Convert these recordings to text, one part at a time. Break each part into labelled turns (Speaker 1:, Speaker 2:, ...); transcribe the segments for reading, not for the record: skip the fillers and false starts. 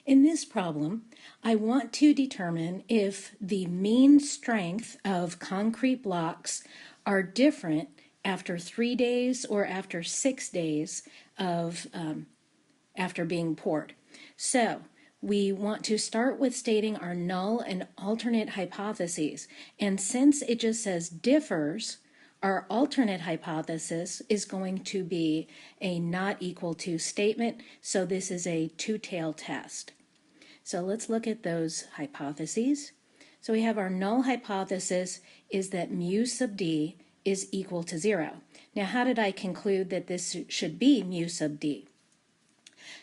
Speaker 1: In this problem, I want to determine if the mean strength of concrete blocks are different after 3 days or after 6 days of after being poured. So we want to start with stating our null and alternate hypotheses. And since it just says differs, our alternate hypothesis is going to be a not equal to statement. So this is a two-tailed test. So let's look at those hypotheses. So we have our null hypothesis is that mu sub d is equal to 0. Now, how did I conclude that this should be mu sub d?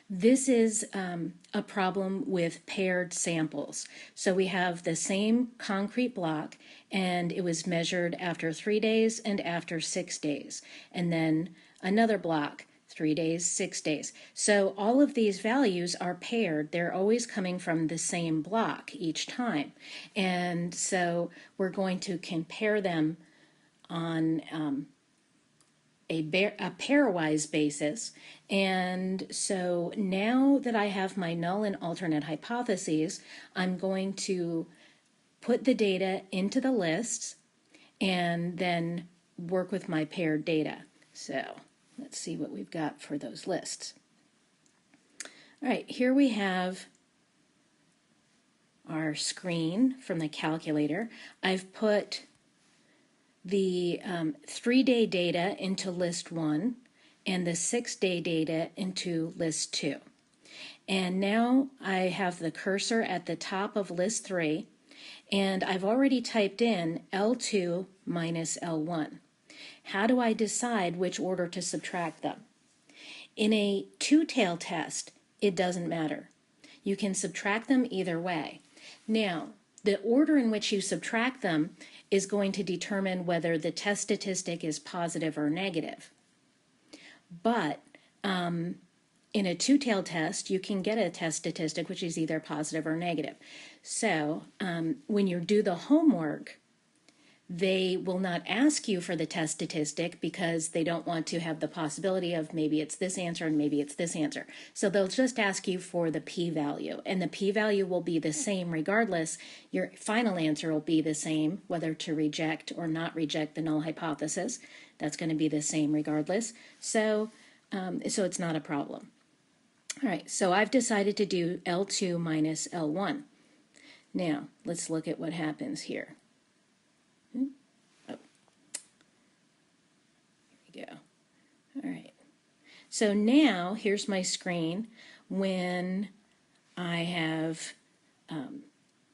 Speaker 1: This is a problem with paired samples. So we have the same concrete block, and it was measured after 3 days and after 6 days. And then another block, 3 days, 6 days. So all of these values are paired. They're always coming from the same block each time. And so we're going to compare them on a pairwise basis. And so now that I have my null and alternate hypotheses, I'm going to put the data into the lists and then work with my paired data. So let's see what we've got for those lists. All right, here we have our screen from the calculator. I've put the 3-day data into list 1 and the 6-day data into list 2. And now I have the cursor at the top of list 3, and I've already typed in L2 minus L1. How do I decide which order to subtract them? In a two-tailed test, it doesn't matter. You can subtract them either way. Now, the order in which you subtract them is going to determine whether the test statistic is positive or negative. But in a two-tailed test, you can get a test statistic which is either positive or negative. So when you do the homework, they will not ask you for the test statistic because they don't want to have the possibility of maybe it's this answer and maybe it's this answer. So they'll just ask you for the p-value, and the p-value will be the same regardless. Your final answer will be the same, whether to reject or not reject the null hypothesis. That's going to be the same regardless. So it's not a problem. All right, so I've decided to do L2 minus L1. Now, let's look at what happens here. Go. All right. So now here's my screen when I have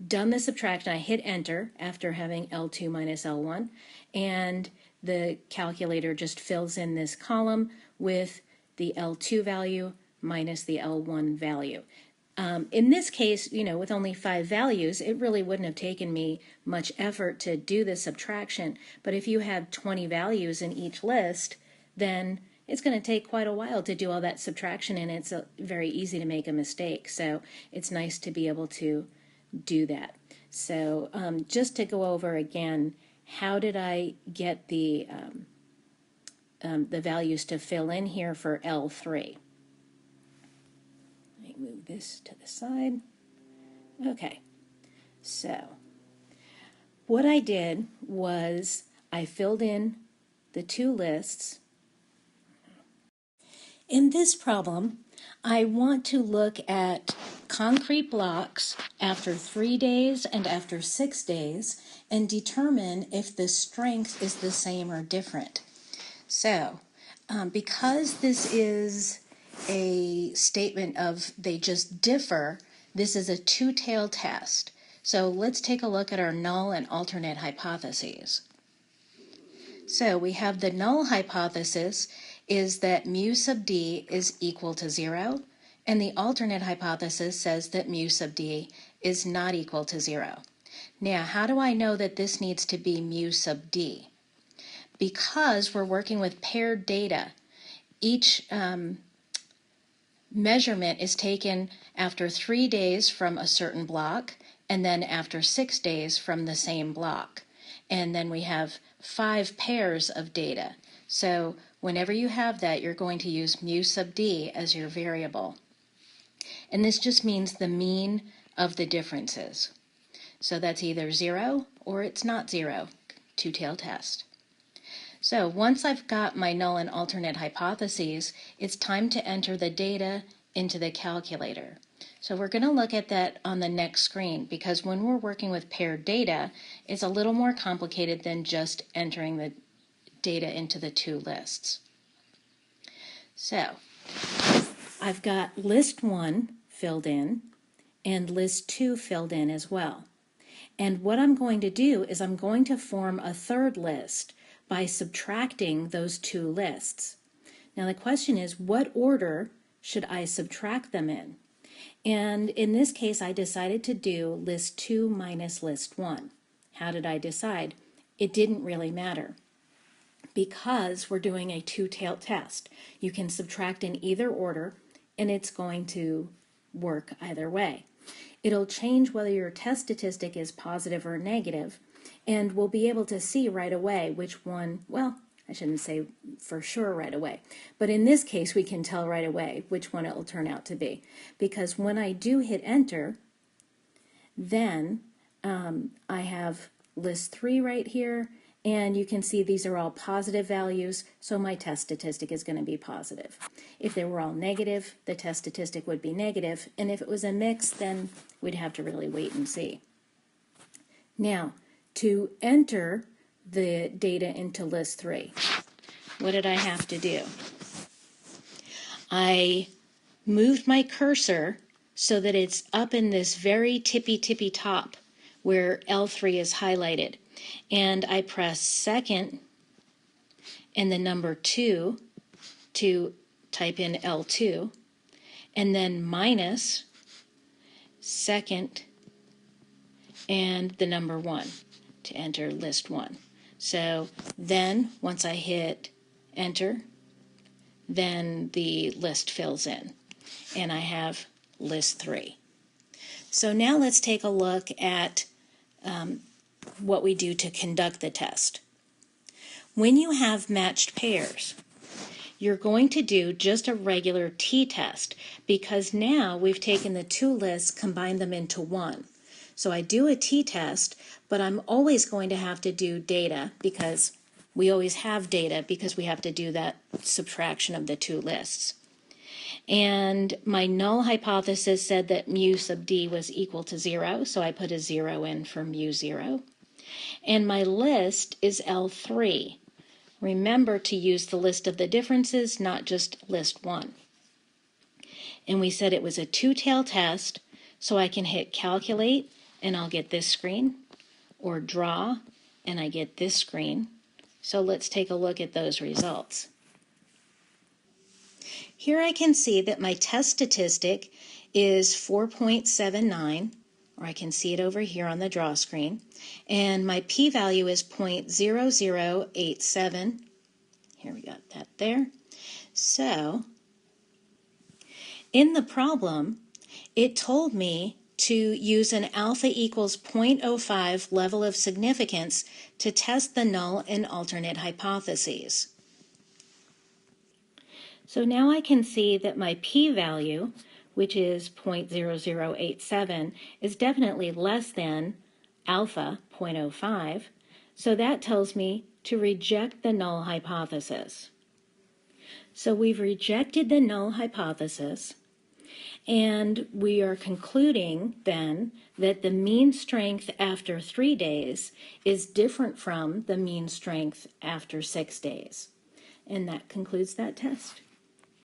Speaker 1: done the subtraction. I hit enter after having L2 minus L1, and the calculator just fills in this column with the L2 value minus the L1 value. In this case, with only 5 values, it really wouldn't have taken me much effort to do the subtraction. But if you have 20 values in each list, then it's going to take quite a while to do all that subtraction, and it's very easy to make a mistake. So it's nice to be able to do that. So just to go over again, how did I get the values to fill in here for L3? Let me move this to the side. Okay, so what I did was I filled in the two lists. In this problem, I want to look at concrete blocks after 3 days and after 6 days and determine if the strength is the same or different. So, because this is a statement of they just differ, this is a two-tailed test. So let's take a look at our null and alternate hypotheses. So we have the null hypothesis is that mu sub d is equal to 0, and the alternate hypothesis says that mu sub d is not equal to 0. Now, how do I know that this needs to be mu sub d? Because we're working with paired data, each measurement is taken after 3 days from a certain block, and then after 6 days from the same block. And then we have 5 pairs of data. So whenever you have that, you're going to use mu sub d as your variable. And this just means the mean of the differences. So that's either 0 or it's not 0, two-tailed test. So once I've got my null and alternate hypotheses, it's time to enter the data into the calculator. So we're going to look at that on the next screen, because when we're working with paired data, it's a little more complicated than just entering the data into the two lists. So I've got list 1 filled in and list 2 filled in as well. And what I'm going to do is I'm going to form a third list by subtracting those two lists. Now the question is, what order should I subtract them in? And in this case, I decided to do list 2 minus list 1. How did I decide? It didn't really matter, because we're doing a two-tailed test. You can subtract in either order, and it's going to work either way. It'll change whether your test statistic is positive or negative, and we'll be able to see right away which one, well, I shouldn't say for sure right away, but in this case we can tell right away which one it will turn out to be, because when I do hit enter, then I have list 3 right here, and you can see these are all positive values, so my test statistic is going to be positive. If they were all negative, the test statistic would be negative, and if it was a mix, then we'd have to really wait and see. Now, to enter the data into list 3, what did I have to do? I moved my cursor so that it's up in this very tippy top where L3 is highlighted. And I press second and the number 2 to type in L2, and then minus second and the number 1 to enter list 1. So then once I hit enter, then the list fills in, and I have list 3. So now let's take a look at what we do to conduct the test. When you have matched pairs, you're going to do just a regular t-test, because now we've taken the two lists, combined them into one. So I do a t-test, but I'm always going to have to do data, because we always have data, because we have to do that subtraction of the two lists. And my null hypothesis said that mu sub d was equal to 0, so I put a 0 in for mu 0. And my list is L3. Remember to use the list of the differences, not just list 1. And we said it was a two-tailed test, so I can hit calculate and I'll get this screen, or draw and I get this screen. So let's take a look at those results. Here I can see that my test statistic is 4.79, or I can see it over here on the draw screen, and my p-value is 0.0087. Here we got that there. So in the problem, it told me to use an alpha equals 0.05 level of significance to test the null and alternate hypotheses. So now I can see that my p-value, which is 0.0087, is definitely less than alpha, 0.05, so that tells me to reject the null hypothesis. So we've rejected the null hypothesis, and we are concluding then that the mean strength after 3 days is different from the mean strength after 6 days. And that concludes that test.